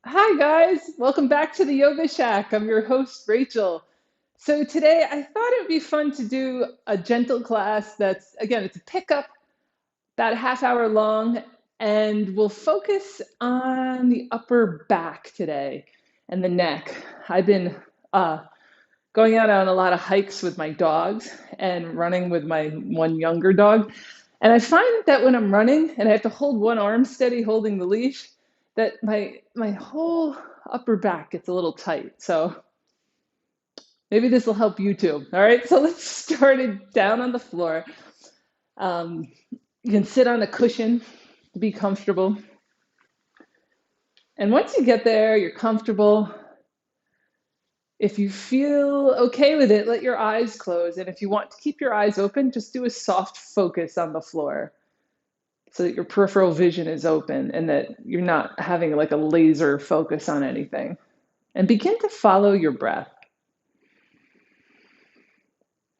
Hi, guys. Welcome back to the Yoga Shack. I'm your host, Rachel. So, today I thought it would be fun to do a gentle class that's, again, it's a pickup, about a half hour long, and we'll focus on the upper back today and the neck. I've been going out on a lot of hikes with my dogs and running with my one younger dog. And I find that when I'm running and I have to hold one arm steady holding the leash, that my whole upper back gets a little tight. So maybe this will help you too. All right, so let's start it down on the floor. Um, you can sit on a cushion to be comfortable. And once you get there, you're comfortable. If you feel okay with it, let your eyes close. And if you want to keep your eyes open, just do a soft focus on the floor so that your peripheral vision is open and that you're not having like a laser focus on anything. And begin to follow your breath,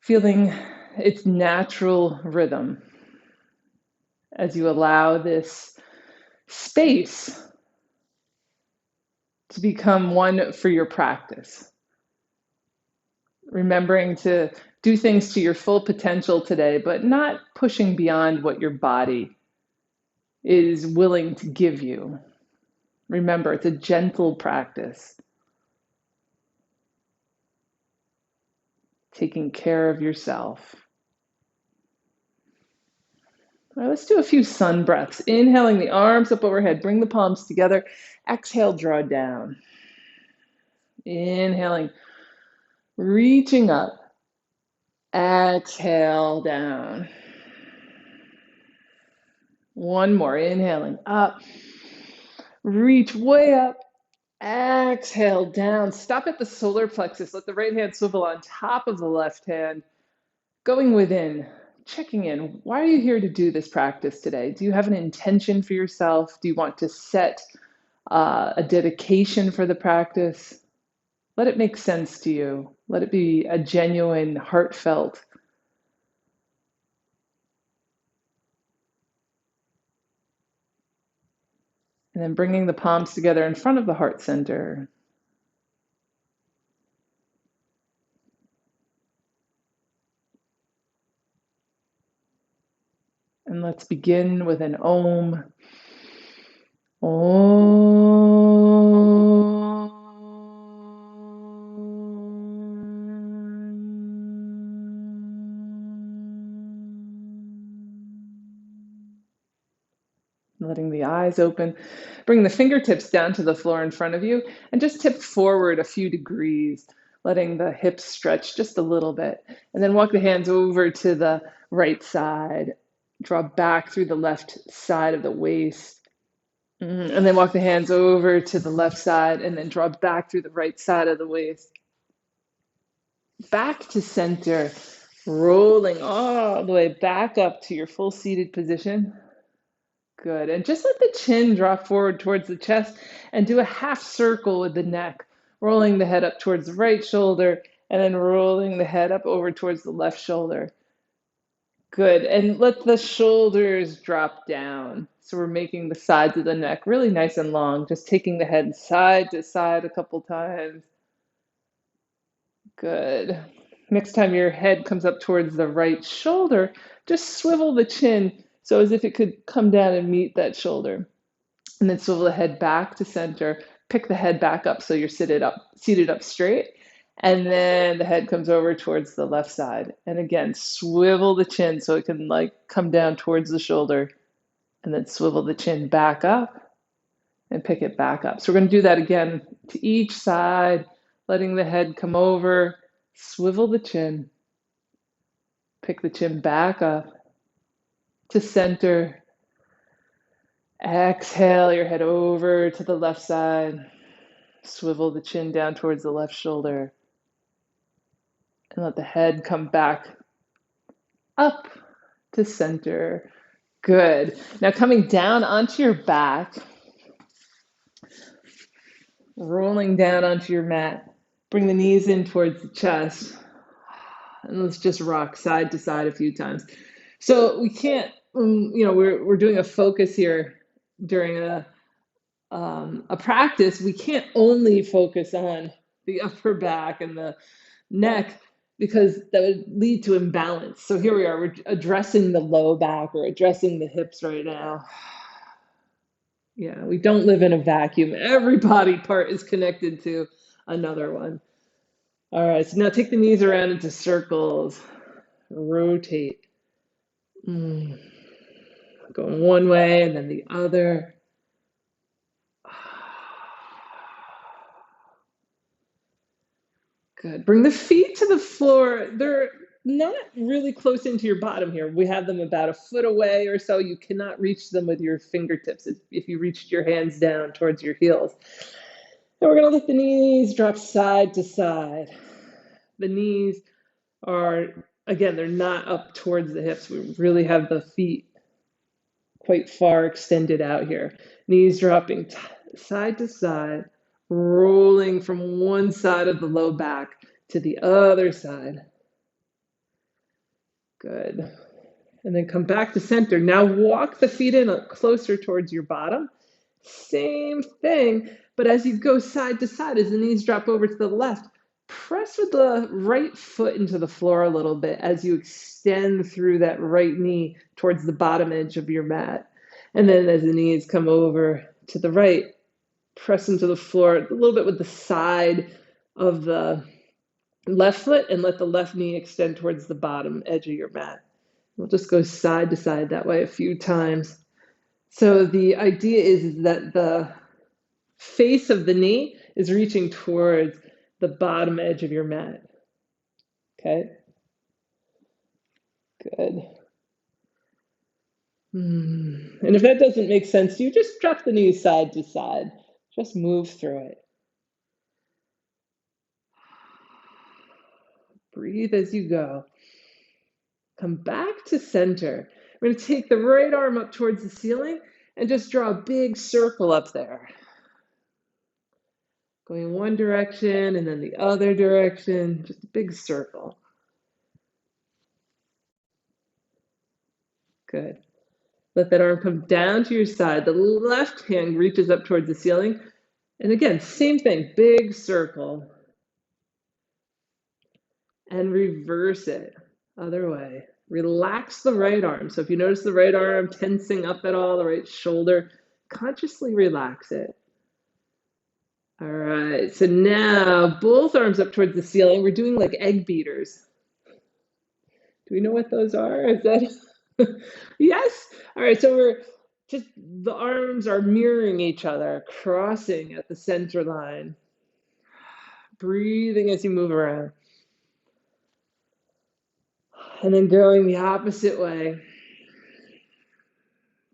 feeling its natural rhythm as you allow this space to become one for your practice. Remembering to do things to your full potential today, but not pushing beyond what your body is willing to give you. Remember, it's a gentle practice, taking care of yourself. All right, let's do a few sun breaths. Inhaling the arms up overhead, bring the palms together. Exhale, draw down. Inhaling, reaching up. Exhale, down. One more, inhaling up. Reach way up. Exhale, down. Stop at the solar plexus. Let the right hand swivel on top of the left hand. Going within, checking in. Why are you here to do this practice today? Do you have an intention for yourself? Do you want to set a dedication for the practice? Let it make sense to you. Let it be a genuine, heartfelt. And then bringing the palms together in front of the heart center. And let's begin with an Om. Letting the eyes open. Bring the fingertips down to the floor in front of you and just tip forward a few degrees, letting the hips stretch just a little bit. And then walk the hands over to the right side. Draw back through the left side of the waist. And then walk the hands over to the left side and then draw back through the right side of the waist. Back to center, rolling all the way back up to your full seated position. Good. And just let the chin drop forward towards the chest and do a half circle with the neck, rolling the head up towards the right shoulder and then rolling the head up over towards the left shoulder. Good. And let the shoulders drop down. So we're making the sides of the neck really nice and long, just taking the head side to side a couple times. Good. Next time your head comes up towards the right shoulder, just swivel the chin so as if it could come down and meet that shoulder. And then swivel the head back to center, pick the head back up so you're seated up straight. And then the head comes over towards the left side. And again, swivel the chin so it can like come down towards the shoulder. And then swivel the chin back up and pick it back up. So we're going to do that again to each side, letting the head come over, swivel the chin, pick the chin back up to center. Exhale your head over to the left side. Swivel the chin down towards the left shoulder. And let the head come back up to center. Good. Now coming down onto your back, rolling down onto your mat. Bring the knees in towards the chest. And let's just rock side to side a few times. So we can't, we're doing a focus here during a practice, we can't only focus on the upper back and the neck because that would lead to imbalance. So here we are, we're addressing the low back or addressing the hips right now. Yeah, we don't live in a vacuum. Every body part is connected to another one. All right, so now take the knees around into circles. Rotate. Mm. Going one way and then the other. Good. Bring the feet to the floor. They're not really close into your bottom here. We have them about a foot away or so. You cannot reach them with your fingertips if you reached your hands down towards your heels. And we're going to let the knees drop side to side. The knees are, again, they're not up towards the hips. We really have the feet quite far extended out here. Knees dropping side to side, rolling from one side of the low back to the other side. Good. And then come back to center. Now walk the feet in closer towards your bottom. Same thing, but as you go side to side, as the knees drop over to the left, press with the right foot into the floor a little bit as you extend through that right knee towards the bottom edge of your mat. And then as the knees come over to the right, press into the floor a little bit with the side of the left foot and let the left knee extend towards the bottom edge of your mat. We'll just go side to side that way a few times. So the idea is that the face of the knee is reaching towards the bottom edge of your mat. Okay? Good. And if that doesn't make sense to you, just drop the knees side to side. Just move through it. Breathe as you go. Come back to center. We're going to take the right arm up towards the ceiling and just draw a big circle up there. Going one direction and then the other direction, just a big circle. Good. Let that arm come down to your side. The left hand reaches up towards the ceiling. And again, same thing, big circle. And reverse it, other way. Relax the right arm. So if you notice the right arm tensing up at all, the right shoulder, consciously relax it. All right, so now both arms up towards the ceiling. We're doing like egg beaters. Do we know what those are? Is that yes? All right, so we're just the arms are mirroring each other, crossing at the center line. Breathing as you move around. And then going the opposite way.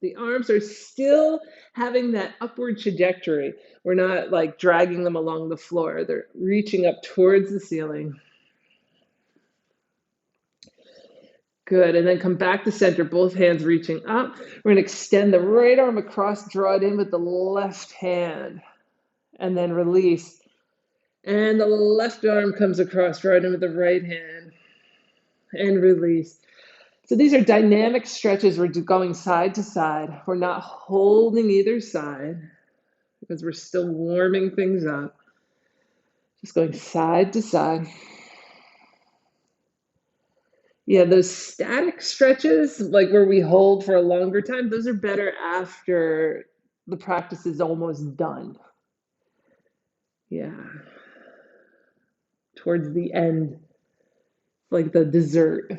The arms are still having that upward trajectory. We're not like dragging them along the floor. They're reaching up towards the ceiling. Good, and then come back to center, both hands reaching up. We're gonna extend the right arm across, draw it in with the left hand, and then release. And the left arm comes across, draw it in with the right hand, and release. So these are dynamic stretches. We're going side to side. We're not holding either side because we're still warming things up. Just going side to side. Yeah, those static stretches, like where we hold for a longer time, those are better after the practice is almost done. Yeah. Towards the end, like the dessert.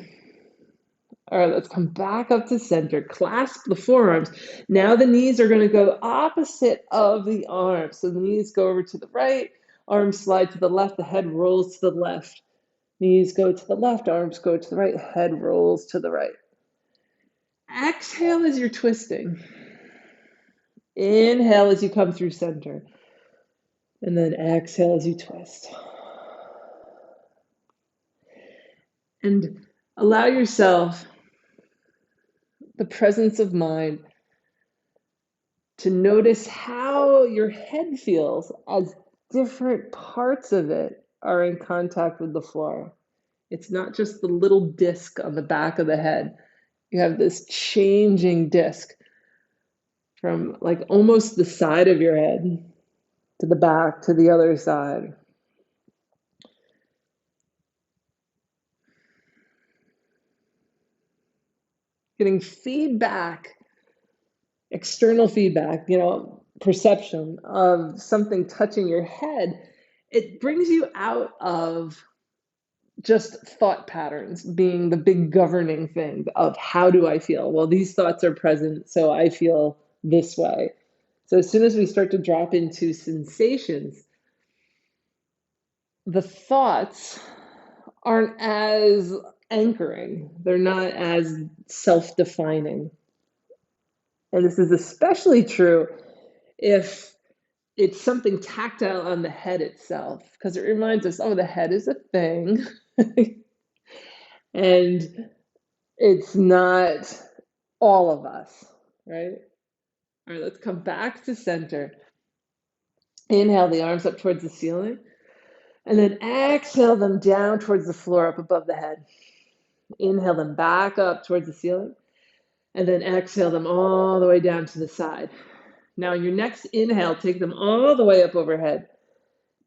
All right, let's come back up to center. Clasp the forearms. Now the knees are going to go opposite of the arms. So the knees go over to the right, arms slide to the left, the head rolls to the left. Knees go to the left, arms go to the right, head rolls to the right. Exhale as you're twisting. Inhale as you come through center. And then exhale as you twist. And allow yourself the presence of mind to notice how your head feels as different parts of it are in contact with the floor. It's not just the little disc on the back of the head. You have this changing disc. from like almost the side of your head to the back to the other side. Getting feedback, external feedback, perception of something touching your head, it brings you out of just thought patterns being the big governing thing of how do I feel? Well, these thoughts are present, so I feel this way. So as soon as we start to drop into sensations, the thoughts aren't as anchoring. They're not as self-defining. And this is especially true if it's something tactile on the head itself, because it reminds us, oh, the head is a thing. And it's not all of us, right? All right, let's come back to center. Inhale the arms up towards the ceiling, and then exhale them down towards the floor up above the head. Inhale them back up towards the ceiling, and then exhale them all the way down to the side. Now, on your next inhale, take them all the way up overhead.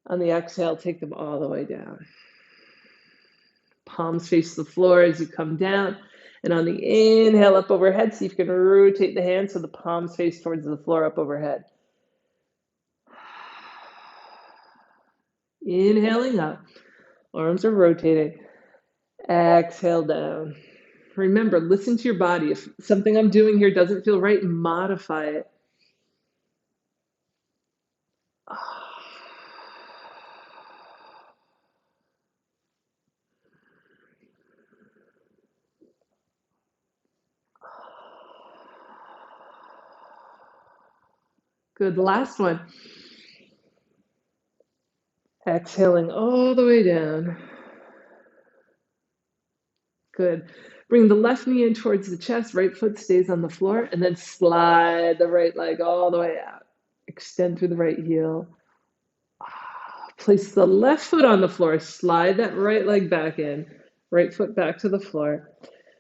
On the exhale, take them all the way down. Palms face the floor as you come down. And on the inhale up overhead, see if you can rotate the hands so the palms face towards the floor up overhead. Inhaling up, arms are rotating. Exhale down. Remember, listen to your body. If something I'm doing here doesn't feel right, modify it. Good, last one. Exhaling all the way down. Good. Bring the left knee in towards the chest, right foot stays on the floor, and then slide the right leg all the way out. Extend through the right heel. Place the left foot on the floor, slide that right leg back in, right foot back to the floor.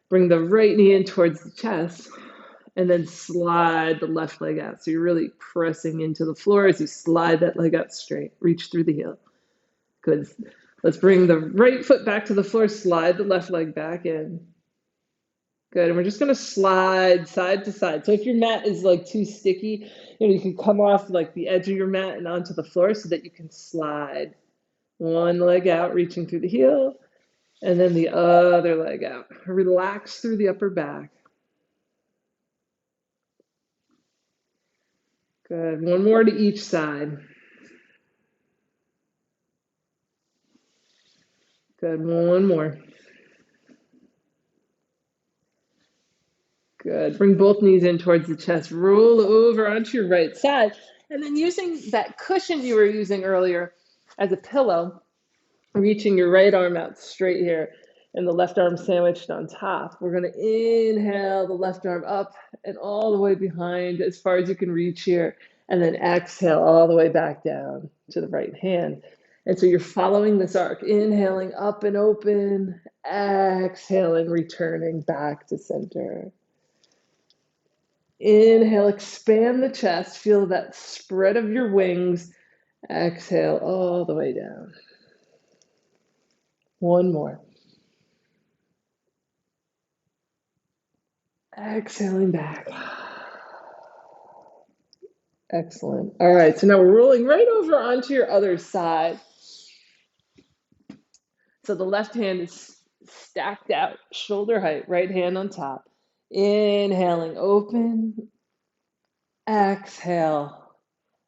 Bring the right knee in towards the chest, and then slide the left leg out. So you're really pressing into the floor as you slide that leg out straight. Reach through the heel. Good. Let's bring the right foot back to the floor, slide the left leg back in. Good, and we're just gonna slide side to side. So if your mat is like too sticky, you can come off like the edge of your mat and onto the floor so that you can slide one leg out, reaching through the heel, and then the other leg out. Relax through the upper back. Good, one more to each side. Good, one more. Good, bring both knees in towards the chest. Roll over onto your right side. And then using that cushion you were using earlier as a pillow, reaching your right arm out straight here and the left arm sandwiched on top. We're going to inhale the left arm up and all the way behind as far as you can reach here. And then exhale all the way back down to the right hand. And so you're following this arc, inhaling up and open, exhaling, returning back to center. Inhale, expand the chest, feel that spread of your wings. Exhale all the way down. One more. Exhaling back. Excellent. All right, so now we're rolling right over onto your other side. So the left hand is stacked out, shoulder height, right hand on top. Inhaling, open. Exhale,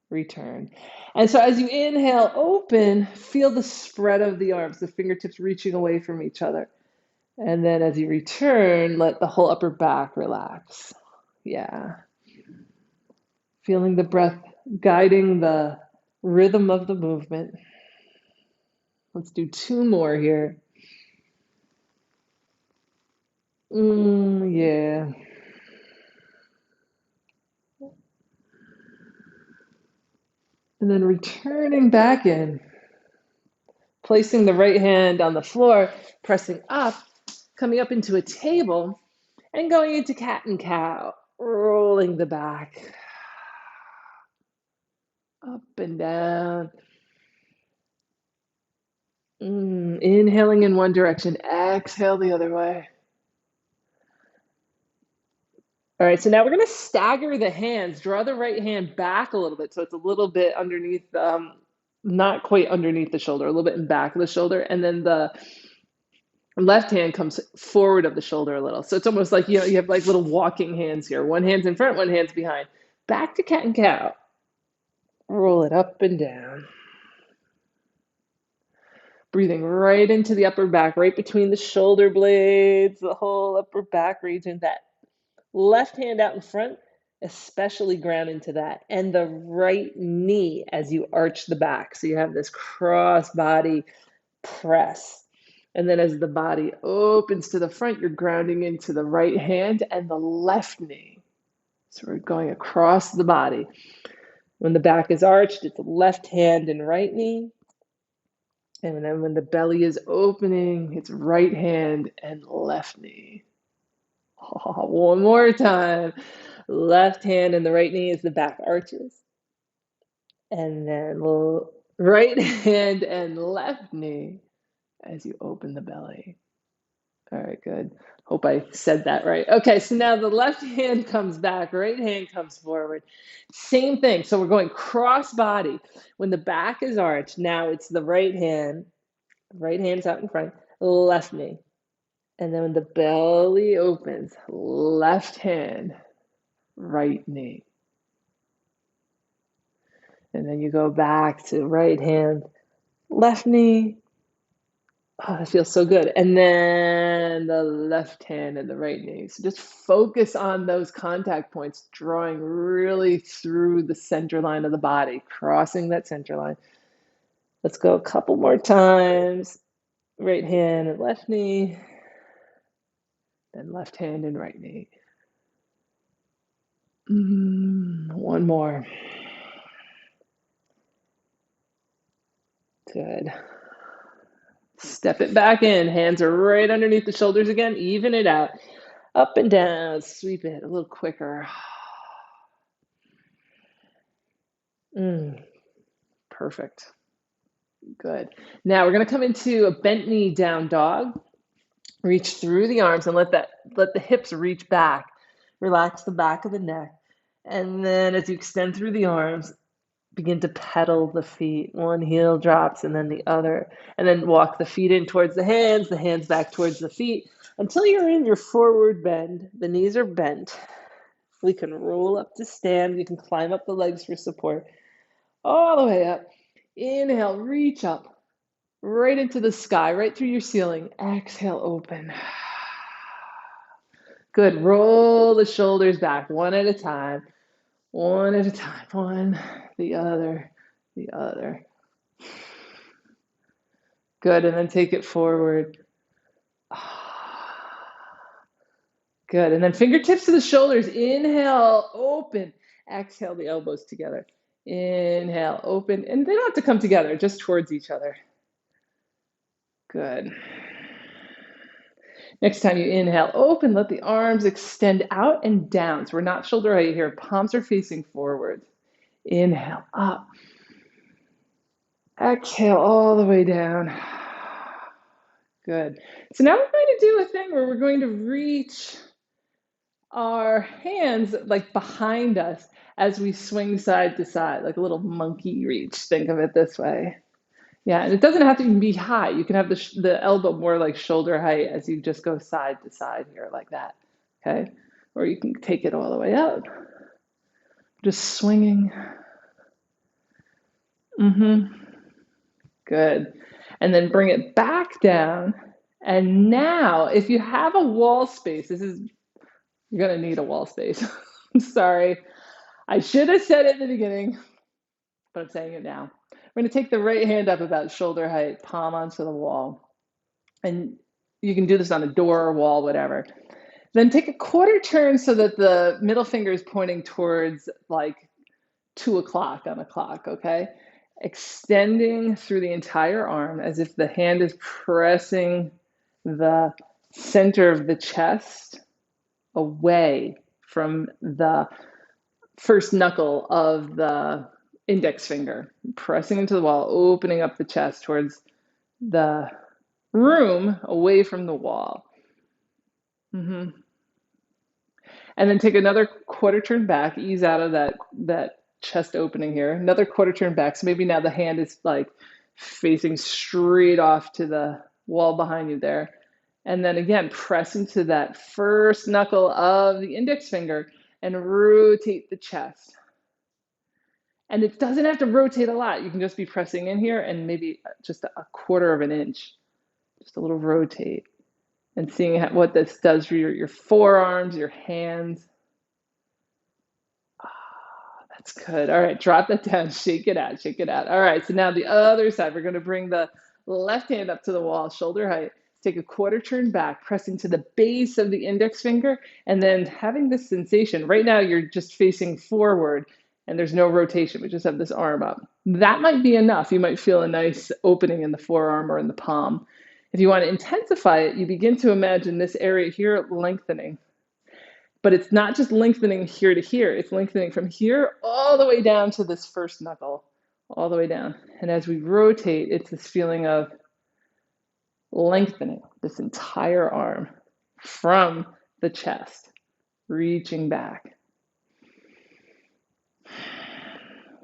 return. And so as you inhale, open, feel the spread of the arms, the fingertips reaching away from each other. And then as you return, let the whole upper back relax. Yeah. Feeling the breath guiding the rhythm of the movement. Let's do two more here. Yeah. And then returning back in, placing the right hand on the floor, pressing up, coming up into a table, and going into cat and cow, rolling the back. Up and down. Inhaling in one direction, exhale the other way. All right, so now we're going to stagger the hands. Draw the right hand back a little bit so it's a little bit underneath, not quite underneath the shoulder, a little bit in back of the shoulder. And then the left hand comes forward of the shoulder a little. So it's almost like, you have like little walking hands here. One hand's in front, one hand's behind. Back to cat and cow. Roll it up and down. Breathing right into the upper back, right between the shoulder blades, the whole upper back region. That left hand out in front, especially ground into that. And the right knee as you arch the back. So you have this cross body press. And then as the body opens to the front, you're grounding into the right hand and the left knee. So we're going across the body. When the back is arched, it's left hand and right knee. And then when the belly is opening, it's right hand and left knee. Oh, one more time. Left hand and the right knee as the back arches. And then right hand and left knee as you open the belly. All right, good. Hope I said that right. Okay, so now the left hand comes back, right hand comes forward. Same thing. So we're going cross body. When the back is arched, now it's the right hand's out in front, left knee. And then when the belly opens, left hand, right knee. And then you go back to right hand, left knee. Oh, that feels so good. And then the left hand and the right knee. So just focus on those contact points, drawing really through the center line of the body, crossing that center line. Let's go a couple more times. Right hand and left knee. Then left hand and right knee. One more. Good. Step it back in. Hands are right underneath the shoulders again. Even it out. Up and down. Sweep it a little quicker. Perfect. Good. Now we're going to come into a bent knee down dog. Reach through the arms and let the hips reach back. Relax the back of the neck. And then as you extend through the arms, begin to pedal the feet. One heel drops and then the other. And then walk the feet in towards the hands back towards the feet until you're in your forward bend. The knees are bent. We can roll up to stand. You can climb up the legs for support. All the way up. Inhale, reach up. Right into the sky, right through your ceiling. Exhale, open. Good. Roll the shoulders back one at a time. One at a time. One, the other, the other. Good. And then take it forward. Good. And then fingertips to the shoulders. Inhale, open. Exhale, the elbows together. Inhale, open. And they don't have to come together, just towards each other. Good. Next time you inhale, open, let the arms extend out and down. So we're not shoulder height here. Palms are facing forward. Inhale, up. Exhale all the way down. Good. So now we're going to do a thing where we're going to reach our hands like behind us as we swing side to side, like a little monkey reach. Think of it this way. Yeah, and it doesn't have to even be high. You can have the elbow more like shoulder height as you just go side to side here like that, okay? Or you can take it all the way out. Just swinging. Good. And then bring it back down. And now, if you have a wall space, you're going to need a wall space. I'm sorry. I should have said it in the beginning, but I'm saying it now. We're going to take the right hand up about shoulder height, palm onto the wall. And you can do this on a door or wall, whatever. Then take a quarter turn so that the middle finger is pointing towards like 2 o'clock on a clock, okay? Extending through the entire arm as if the hand is pressing the center of the chest away from the first knuckle of the index finger, pressing into the wall, opening up the chest towards the room away from the wall. Mm-hmm. And then take another quarter turn back, ease out of that chest opening here. Another quarter turn back. So maybe now the hand is like facing straight off to the wall behind you there. And then again, press into that first knuckle of the index finger and rotate the chest. And it doesn't have to rotate a lot. You can just be pressing in here and maybe just a quarter of an inch, just a little rotate, and seeing what this does for your forearms, your hands. That's good. All right, drop that down, shake it out, shake it out. All right, so now the other side, we're going to bring the left hand up to the wall, shoulder height. Take a quarter turn back, pressing to the base of the index finger, and then having this sensation. Right now, you're just facing forward, and there's no rotation. We just have this arm up. That might be enough. You might feel a nice opening in the forearm or in the palm. If you want to intensify it, you begin to imagine this area here lengthening. But it's not just lengthening here to here. It's lengthening from here all the way down to this first knuckle, all the way down. And as we rotate, it's this feeling of lengthening this entire arm from the chest, reaching back.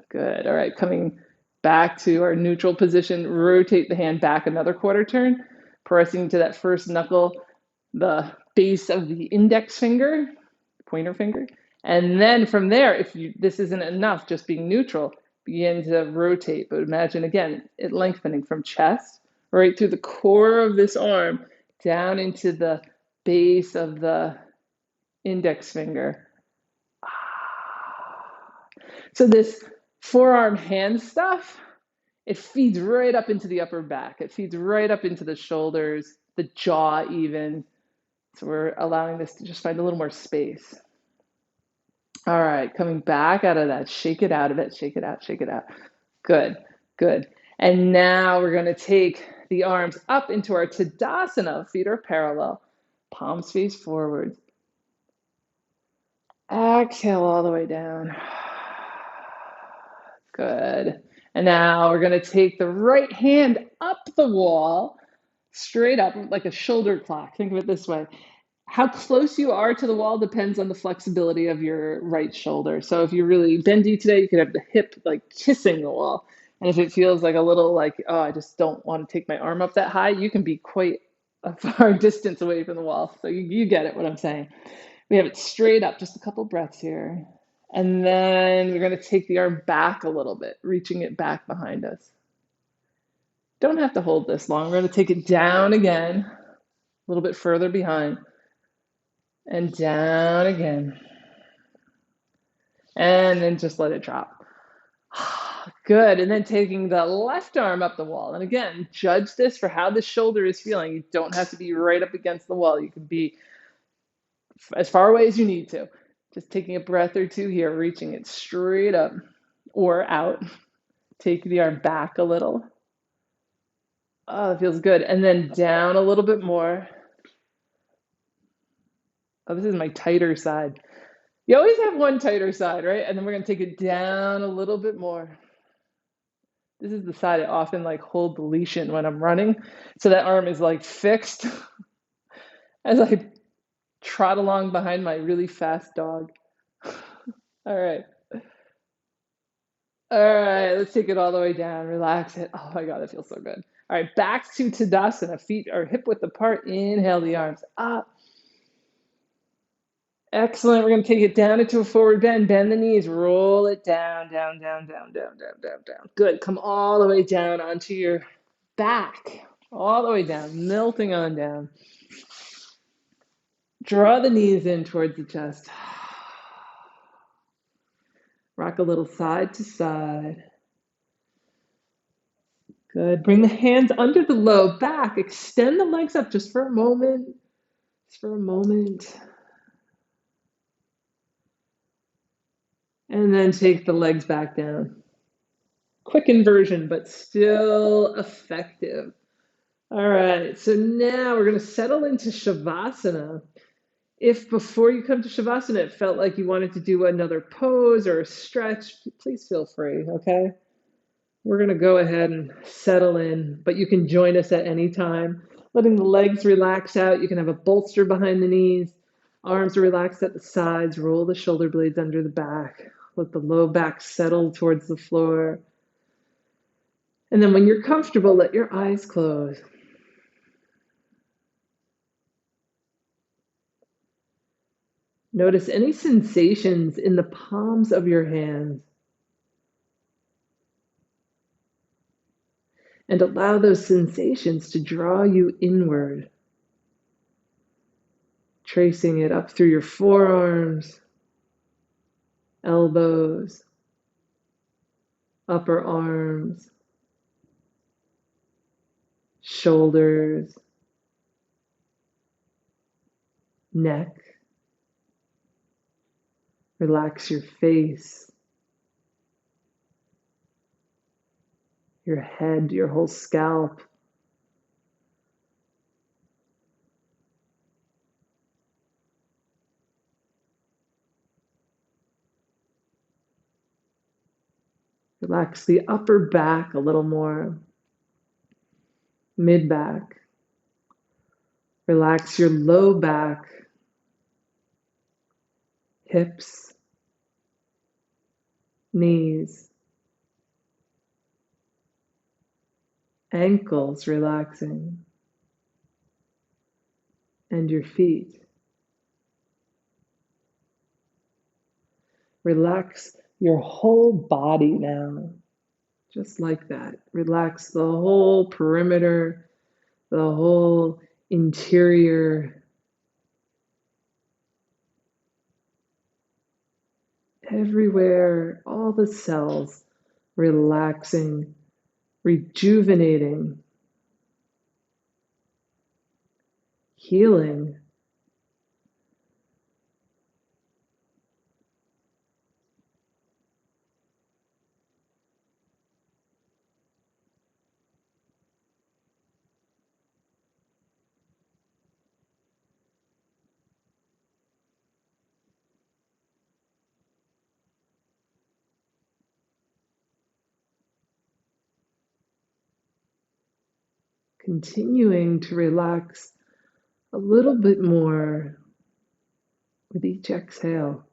Good. All right, coming back to our neutral position, rotate the hand back another quarter turn, pressing to that first knuckle, the base of the index finger, pointer finger. And then from there, if this isn't enough, just being neutral, begin to rotate. But imagine again, it lengthening from chest right through the core of this arm down into the base of the index finger. So this forearm hand stuff, it feeds right up into the upper back. It feeds right up into the shoulders, the jaw even. So we're allowing this to just find a little more space. All right, coming back out of that, shake it out of it, shake it out, shake it out. Good, good. And now we're going to take the arms up into our Tadasana, feet are parallel, palms face forward. Exhale all the way down. Good. And now we're going to take the right hand up the wall, straight up like a shoulder clock. Think of it this way. How close you are to the wall depends on the flexibility of your right shoulder. So if you're really bendy today, you could have the hip like kissing the wall. And if it feels like a little like, oh, I just don't want to take my arm up that high, you can be quite a far distance away from the wall. So you get it, what I'm saying. We have it straight up, just a couple breaths here. And then we're going to take the arm back a little bit, reaching it back behind us. Don't have to hold this long. We're going to take it down again, a little bit further behind. And down again. And then just let it drop. Good. And then taking the left arm up the wall. And again, judge this for how the shoulder is feeling. You don't have to be right up against the wall. You can be as far away as you need to. Just taking a breath or two here, reaching it straight up or out. Take the arm back a little. Oh, it feels good. And then down a little bit more. Oh, this is my tighter side. You always have one tighter side, right? And then we're going to take it down a little bit more. This is the side I often like hold the leash in when I'm running. So that arm is like fixed as I trot along behind my really fast dog. All right. All right, let's take it all the way down. Relax it. Oh my God, that feels so good. All right, back to Tadasana. Feet are hip width apart. Inhale the arms up. Excellent. We're going to take it down into a forward bend. Bend the knees. Roll it down, down, down, down, down, down, down, down. Good. Come all the way down onto your back. All the way down. Melting on down. Draw the knees in towards the chest. Rock a little side to side. Good. Bring the hands under the low back. Extend the legs up just for a moment. Just for a moment. And then take the legs back down. Quick inversion, but still effective. All right, so now we're going to settle into Shavasana. If before you come to Shavasana, it felt like you wanted to do another pose or a stretch, please feel free, okay? We're going to go ahead and settle in, but you can join us at any time. Letting the legs relax out. You can have a bolster behind the knees. Arms are relaxed at the sides. Roll the shoulder blades under the back. Let the low back settle towards the floor. And then when you're comfortable, let your eyes close. Notice any sensations in the palms of your hands. And allow those sensations to draw you inward. Tracing it up through your forearms, elbows, upper arms, shoulders, neck. Relax your face, your head, your whole scalp. Relax the upper back a little more, mid back. Relax your low back, hips, knees, ankles relaxing, and your feet. Relax your whole body now, just like that. Relax the whole perimeter, the whole interior, everywhere, all the cells relaxing, rejuvenating, healing. Continuing to relax a little bit more with each exhale.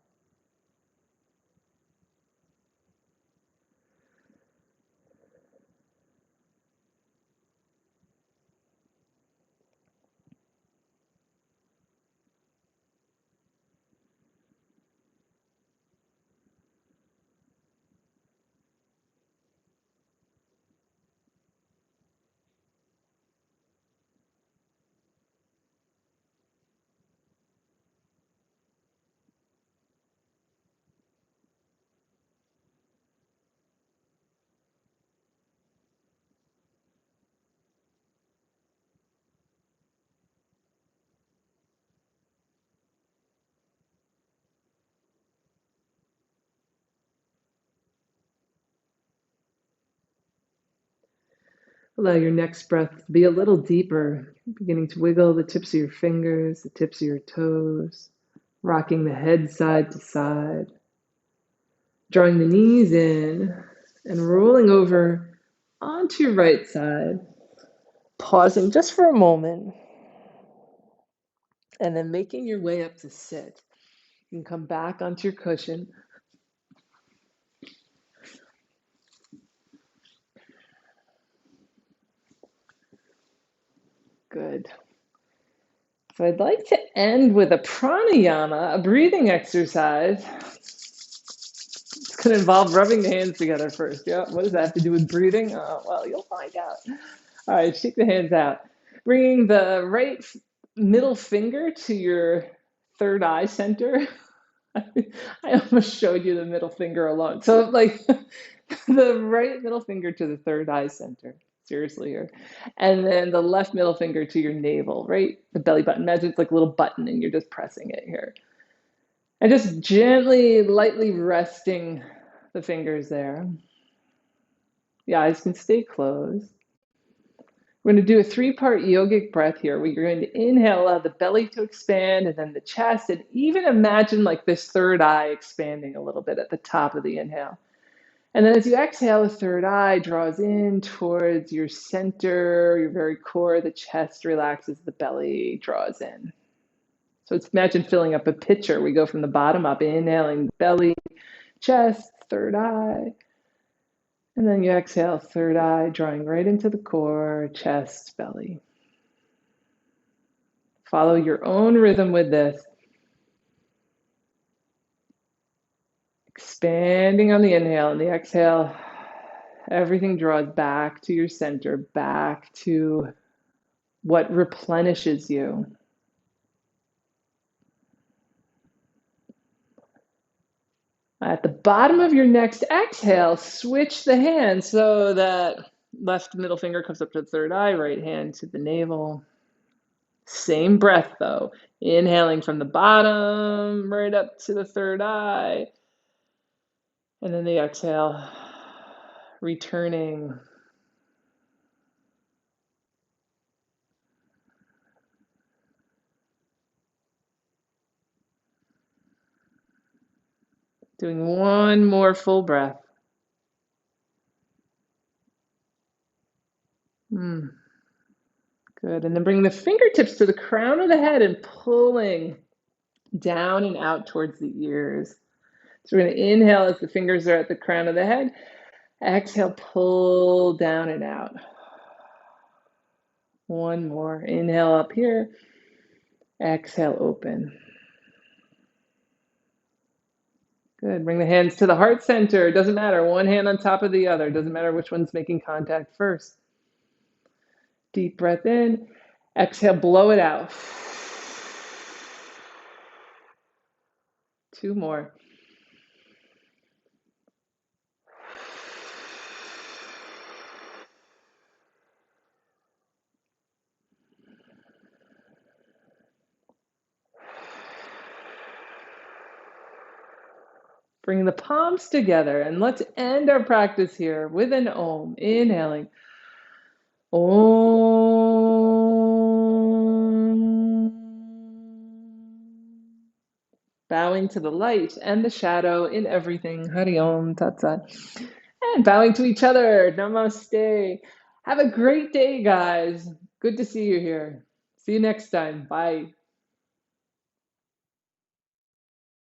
Allow your next breath to be a little deeper, beginning to wiggle the tips of your fingers, the tips of your toes, rocking the head side to side, drawing the knees in and rolling over onto your right side, pausing just for a moment, and then making your way up to sit. You can come back onto your cushion. Good. So I'd like to end with a pranayama, a breathing exercise. It's going to involve rubbing the hands together first. Yeah, what does that have to do with breathing? Oh, well, you'll find out. All right, shake the hands out. Bringing the right middle finger to your third eye center. I almost showed you the middle finger alone. So, like, the right middle finger to the third eye center. Seriously here. And then the left middle finger to your navel, right? The belly button. Imagine it's like a little button and you're just pressing it here. And just gently, lightly resting the fingers there. The eyes can stay closed. We're going to do a three-part yogic breath here where you're going to inhale, allow the belly to expand, and then the chest, and even imagine like this third eye expanding a little bit at the top of the inhale. And then as you exhale, the third eye draws in towards your center, your very core. The chest relaxes, the belly draws in. So it's imagine filling up a pitcher. We go from the bottom up, inhaling belly, chest, third eye. And then you exhale, third eye, drawing right into the core, chest, belly. Follow your own rhythm with this. Expanding on the inhale and the exhale. Everything draws back to your center, back to what replenishes you. At the bottom of your next exhale, switch the hands so that left middle finger comes up to the third eye, right hand to the navel. Same breath though. Inhaling from the bottom, right up to the third eye. And then the exhale, returning. Doing one more full breath. Good. And then bring the fingertips to the crown of the head and pulling down and out towards the ears. So we're going to inhale as the fingers are at the crown of the head. Exhale, pull down and out. One more. Inhale up here. Exhale, open. Good. Bring the hands to the heart center. It doesn't matter. One hand on top of the other. It doesn't matter which one's making contact first. Deep breath in. Exhale, blow it out. Two more. Bring the palms together and let's end our practice here with an Om. Inhaling. Om. Bowing to the light and the shadow in everything. Hari Om Tat Sat. And bowing to each other. Namaste. Have a great day, guys. Good to see you here. See you next time. Bye.